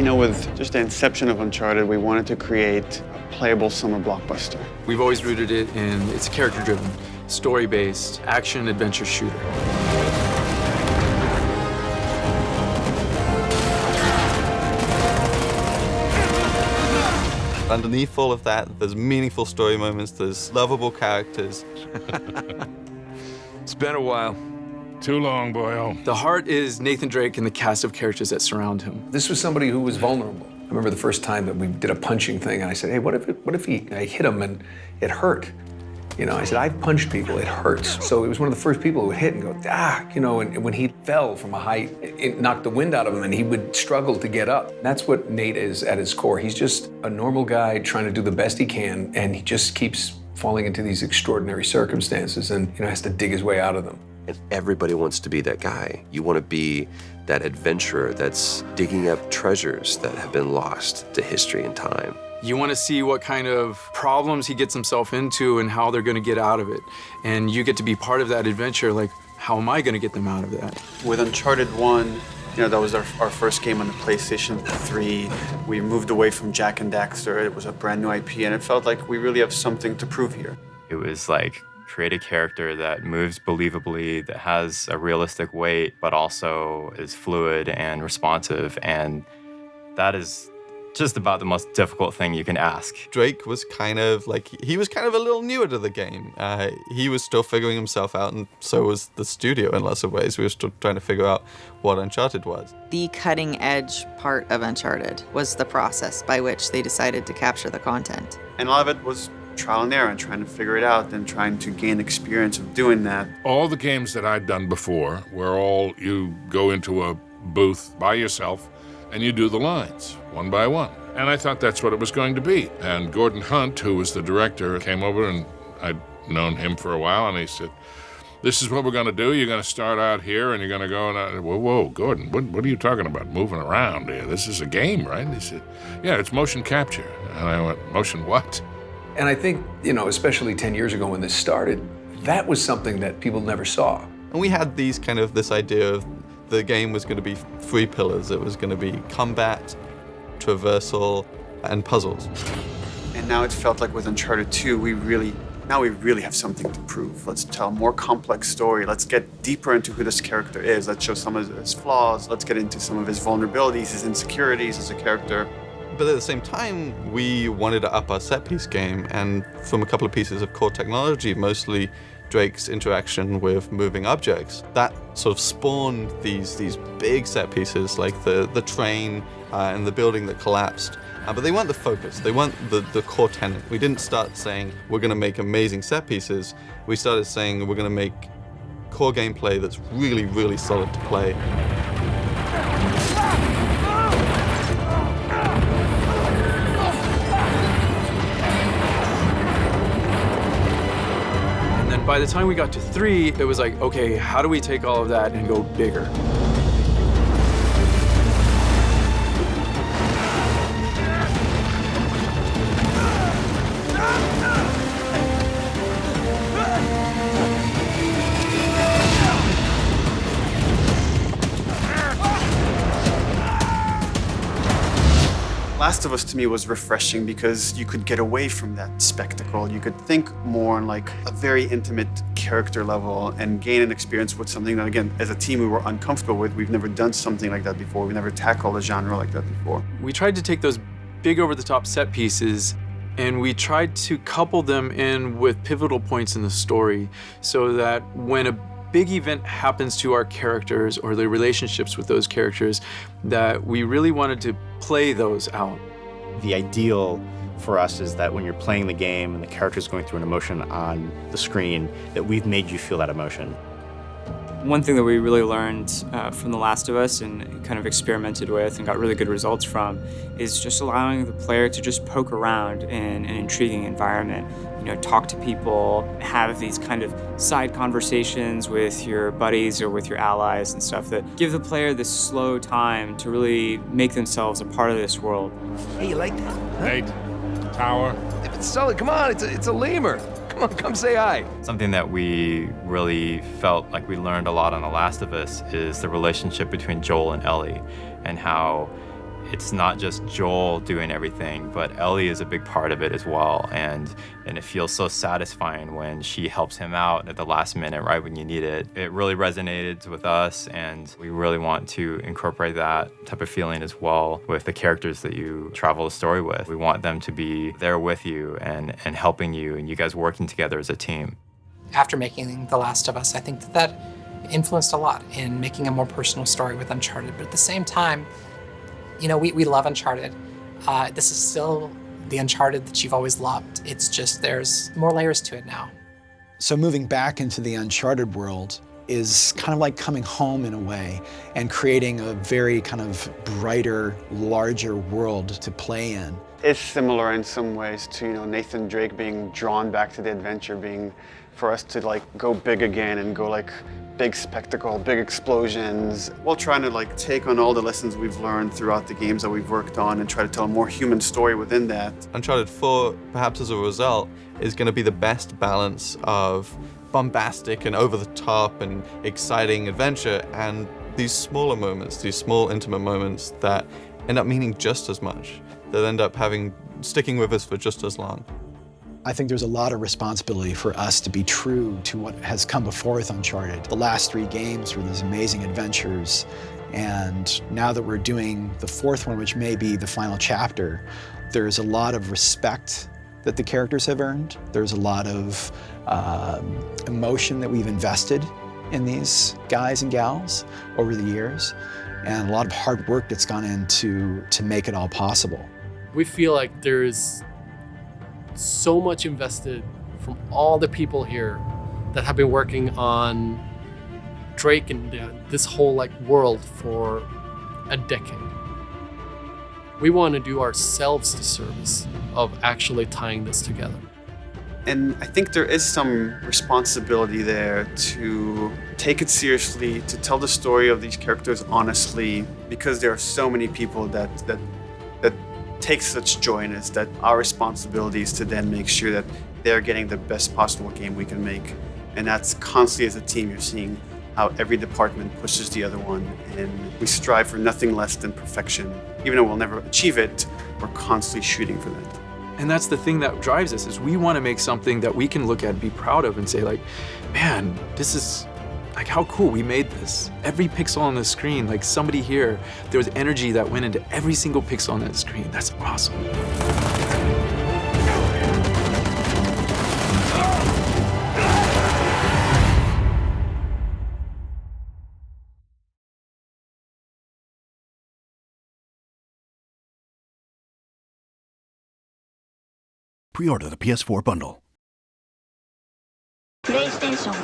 know, with just the inception of Uncharted, we wanted to create a playable summer blockbuster. We've always rooted it in, it's a character-driven, story-based, action-adventure shooter. Underneath all of that, there's meaningful story moments, there's lovable characters. It's been a while. Too long, boyo. The heart is Nathan Drake and the cast of characters that surround him. This was somebody who was vulnerable. I remember the first time that we did a punching thing, and I said, hey, what if I hit him and it hurt? You know, I said, I've punched people, it hurts. So he was one of the first people who would hit and go, you know, and when he fell from a height, it knocked the wind out of him and he would struggle to get up. That's what Nate is at his core. He's just a normal guy trying to do the best he can, and he just keeps falling into these extraordinary circumstances and, you know, has to dig his way out of them. And everybody wants to be that guy. You want to be that adventurer that's digging up treasures that have been lost to history and time. You want to see what kind of problems he gets himself into and how they're going to get out of it. And you get to be part of that adventure, like, how am I going to get them out of that? With Uncharted 1, you know, that was our first game on the PlayStation 3. We moved away from Jak and Daxter. It was a brand new IP, and it felt like we really have something to prove here. It was like, create a character that moves believably, that has a realistic weight, but also is fluid and responsive. And that is just about the most difficult thing you can ask. Drake was kind of like, he was kind of a little newer to the game. He was still figuring himself out, and so was the studio in lots of ways. We were still trying to figure out what Uncharted was. The cutting edge part of Uncharted was the process by which they decided to capture the content. And a lot of it was trial and error and trying to figure it out and trying to gain experience of doing that. All the games that I'd done before were all you go into a booth by yourself and you do the lines one by one. And I thought that's what it was going to be. And Gordon Hunt, who was the director, came over, and I'd known him for a while, and he said, this is what we're going to do. You're going to start out here, and you're going to go, and whoa, Gordon, what are you talking about, moving around here? This is a game, right? And he said, yeah, it's motion capture. And I went, motion what? And I think, you know, especially 10 years ago when this started, that was something that people never saw. And we had this idea of the game was going to be 3 pillars. It was going to be combat, traversal, and puzzles. And now it felt like with Uncharted 2, we really have something to prove. Let's tell a more complex story. Let's get deeper into who this character is. Let's show some of his flaws. Let's get into some of his vulnerabilities, his insecurities as a character. But at the same time, we wanted to up our set-piece game, and from a couple of pieces of core technology, mostly Drake's interaction with moving objects, that sort of spawned these big set pieces like the train and the building that collapsed. But they weren't the focus. They weren't the core tenet. We didn't start saying we're going to make amazing set pieces. We started saying we're going to make core gameplay that's really, really solid to play. By the time we got to 3, it was like, okay, how do we take all of that and go bigger? Last of Us to me was refreshing because you could get away from that spectacle. You could think more on like a very intimate character level and gain an experience with something that, again, as a team we were uncomfortable with. We've never done something like that before. We never tackled a genre like that before. We tried to take those big over-the-top set pieces and we tried to couple them in with pivotal points in the story so that when a big event happens to our characters or the relationships with those characters, that we really wanted to play those out. The ideal for us is that when you're playing the game and the character's going through an emotion on the screen, that we've made you feel that emotion. One thing that we really learned from The Last of Us and kind of experimented with and got really good results from is just allowing the player to just poke around in an intriguing environment. You know, talk to people, have these kind of side conversations with your buddies or with your allies and stuff that give the player this slow time to really make themselves a part of this world. Hey, you like that? Huh? Nate, tower. If it's solid, come on, it's a lemur. Come on, come say hi. Something that we really felt like we learned a lot on The Last of Us is the relationship between Joel and Ellie, and how it's not just Joel doing everything, but Ellie is a big part of it as well. And it feels so satisfying when she helps him out at the last minute, right when you need it. It really resonated with us, and we really want to incorporate that type of feeling as well with the characters that you travel the story with. We want them to be there with you and helping you, and you guys working together as a team. After making The Last of Us, I think that influenced a lot in making a more personal story with Uncharted. But at the same time, you know, we love Uncharted. This is still the Uncharted that you've always loved. It's just there's more layers to it now. So moving back into the Uncharted world is kind of like coming home in a way and creating a very kind of brighter, larger world to play in. It's similar in some ways to, you know, Nathan Drake being drawn back to the adventure, being for us to like go big again and go like big spectacle, big explosions, while trying to like take on all the lessons we've learned throughout the games that we've worked on and try to tell a more human story within that. Uncharted 4, perhaps as a result, is going to be the best balance of bombastic and over-the-top and exciting adventure and these smaller moments, these small intimate moments that end up meaning just as much, that end up sticking with us for just as long. I think there's a lot of responsibility for us to be true to what has come before with Uncharted. The last 3 games were these amazing adventures, and now that we're doing the 4th one, which may be the final chapter, there's a lot of respect that the characters have earned. There's a lot of emotion that we've invested in these guys and gals over the years, and a lot of hard work that's gone into to make it all possible. We feel like there's so much invested from all the people here that have been working on Drake and this whole like world for a decade. We want to do ourselves the service of actually tying this together. And I think there is some responsibility there to take it seriously, to tell the story of these characters honestly, because there are so many people that take such joy in it, that our responsibility is to then make sure that they're getting the best possible game we can make. And that's constantly as a team, you're seeing how every department pushes the other one, and we strive for nothing less than perfection. Even though we'll never achieve it, we're constantly shooting for that. And that's the thing that drives us, is we want to make something that we can look at and be proud of and say like, man, this is like how cool we made this. Every pixel on the screen, like somebody here, there was energy that went into every single pixel on that screen. That's awesome. Pre-order the PS4 bundle. PlayStation